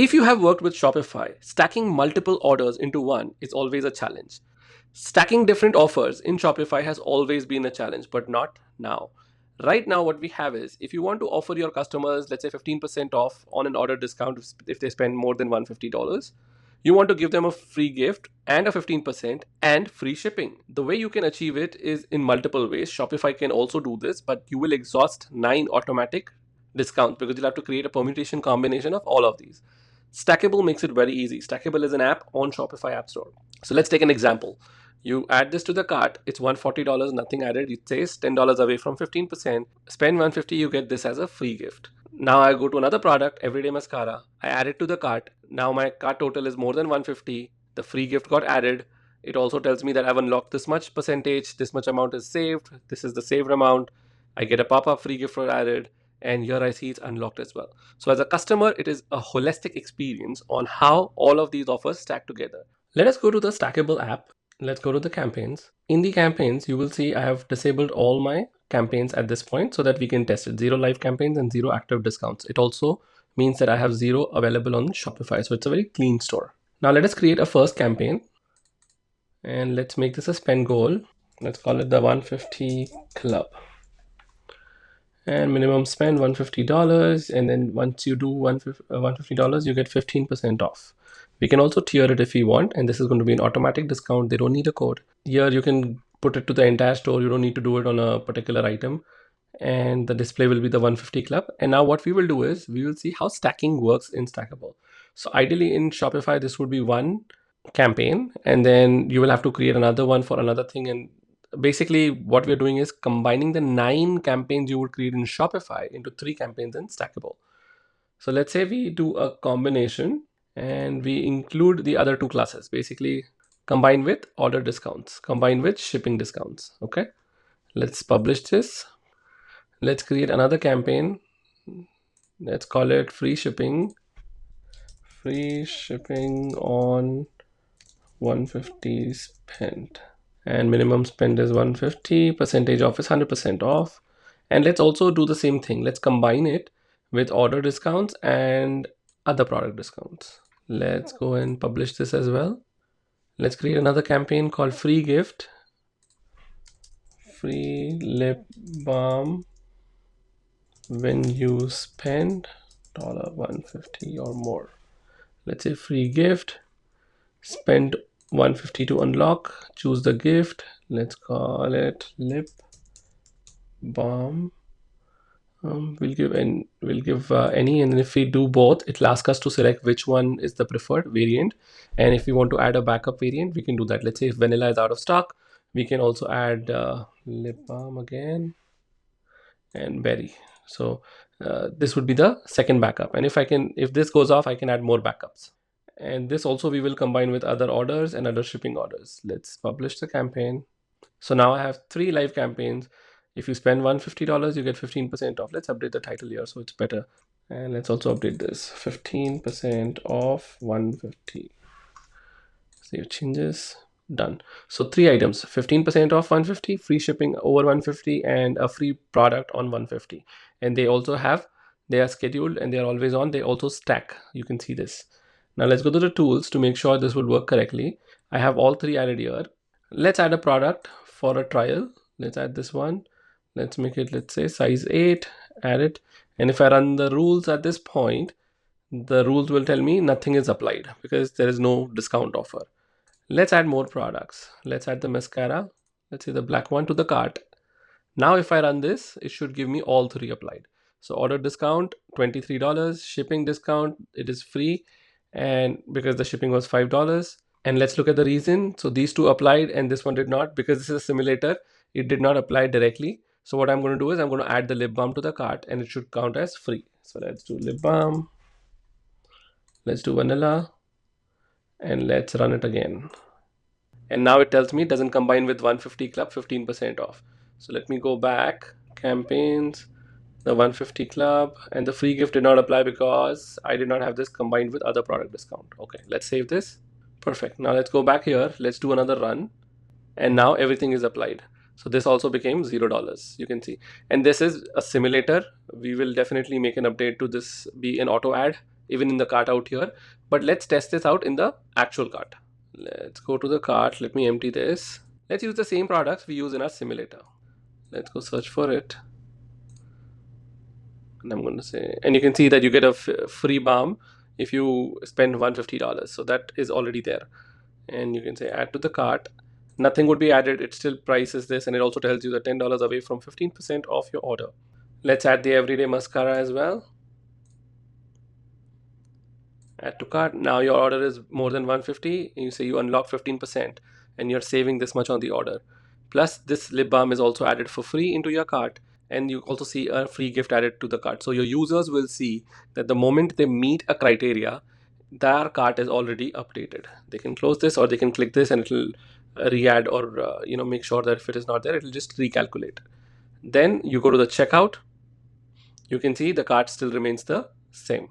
If you have worked with Shopify, stacking multiple orders into one is always a challenge. Stacking different offers in Shopify has always been a challenge, but not now. Right now, what we have is if you want to offer your customers, let's say 15% off on an order discount if they spend more than $150, you want to give them a free gift and a 15% and free shipping. The way you can achieve it is in multiple ways. Shopify can also do this, but you will exhaust 9 automatic discounts because you'll have to create a permutation combination of all of these. Stackable makes it very easy. Stackable is an app on Shopify App Store. So let's take an example. You add this to the cart, it's $140, nothing added. It says $10 away from 15%. Spend $150, you get this as a free gift. Now I go to another product, Everyday Mascara. I add it to the cart. Now my cart total is more than 150. The free gift got added. It also tells me that I've unlocked this much percentage, this much amount is saved, this is the saved amount. I get a pop-up, free gift for added, and here I see it's unlocked as well. So as a customer, it is a holistic experience on how all of these offers stack together. Let us go to the Stackable app. Let's go to the campaigns. In the campaigns, you will see I have disabled all my campaigns at this point so that we can test it. 0 live campaigns and 0 active discounts. It also means that I have 0 available on Shopify. So it's a very clean store. Now let us create a first campaign and let's make this a spend goal. Let's call it the 150 club. And minimum spend $150, and then once you do $150, you get 15% off. We can also tier it if we want, and this is going to be an automatic discount. They don't need a code. Here you can put it to the entire store. You don't need to do it on a particular item, and the display will be the 150 club. And now what we will do is we will see how stacking works in Stackable. So ideally in Shopify, this would be one campaign, and then you will have to create another one for another thing. And basically what we're doing is combining the 9 campaigns you would create in Shopify into 3 campaigns in Stackable. So let's say we do a combination and we include the other 2 classes, basically combine with order discounts, combine with shipping discounts. Okay, let's publish this. Let's create another campaign. Let's call it free shipping on 150 spent. And minimum spend is 150, percentage off is 100% off. And let's also do the same thing. Let's combine it with order discounts and other product discounts. Let's go and publish this as well. Let's create another campaign called free gift, free lip balm when you spend $150 or more. Let's say free gift, spend 150 to unlock, choose the gift. Let's call it lip balm. We'll give any, and if we do both, it'll ask us to select which one is the preferred variant. And if we want to add a backup variant, we can do that. Let's say if vanilla is out of stock, we can also add lip balm again and berry. So this would be the second backup. And if this goes off, I can add more backups. And this also we will combine with other orders and other shipping orders. Let's publish the campaign. So now I have 3 live campaigns. If you spend $150, you get 15% off. Let's update the title here so it's better. And let's also update this, 15% off 150. Save changes, done. So 3 items, 15% off 150, free shipping over 150, and a free product on 150. And they are scheduled and they are always on. They also stack. You can see this. Now let's go to the tools to make sure this will work correctly. I have all 3 added here. Let's add a product for a trial. Let's add this one. Let's make it, let's say size 8, add it. And if I run the rules at this point, the rules will tell me nothing is applied because there is no discount offer. Let's add more products. Let's add the mascara. Let's say the black one to the cart. Now if I run this, it should give me all 3 applied. So order discount, $23, shipping discount, it is free. And because the shipping was $5. And let's look at the reason. So these 2 applied and this one did not, because this is a simulator. It did not apply directly. So what I'm going to do is I'm going to add the lip balm to the cart and it should count as free. So let's do lip balm. Let's do vanilla and let's run it again. And now it tells me it doesn't combine with 150 club, 15% off. So let me go back, campaigns, the 150 club, and the free gift did not apply because I did not have this combined with other product discount. Okay, let's save this. Perfect. Now let's go back here. Let's do another run. And now everything is applied. So this also became $0. You can see. And this is a simulator. We will definitely make an update to this be an auto ad. even in the cart out here. But let's test this out in the actual cart. Let's go to the cart. Let me empty this. Let's use the same products we use in our simulator. Let's go search for it. And I'm going to say, and you can see that you get a free balm if you spend $150. So that is already there. And you can say add to the cart. Nothing would be added. It still prices this, and it also tells you that $10 away from 15% off your order. Let's add the everyday mascara as well. Add to cart. Now your order is more than 150. You say you unlock 15%, and you're saving this much on the order. Plus, this lip balm is also added for free into your cart, and you also see a free gift added to the cart. So your users will see that the moment they meet a criteria, their cart is already updated. They can close this, or they can click this, and it'll re-add, or make sure that if it is not there, it'll just recalculate. Then you go to the checkout. You can see the cart still remains the same.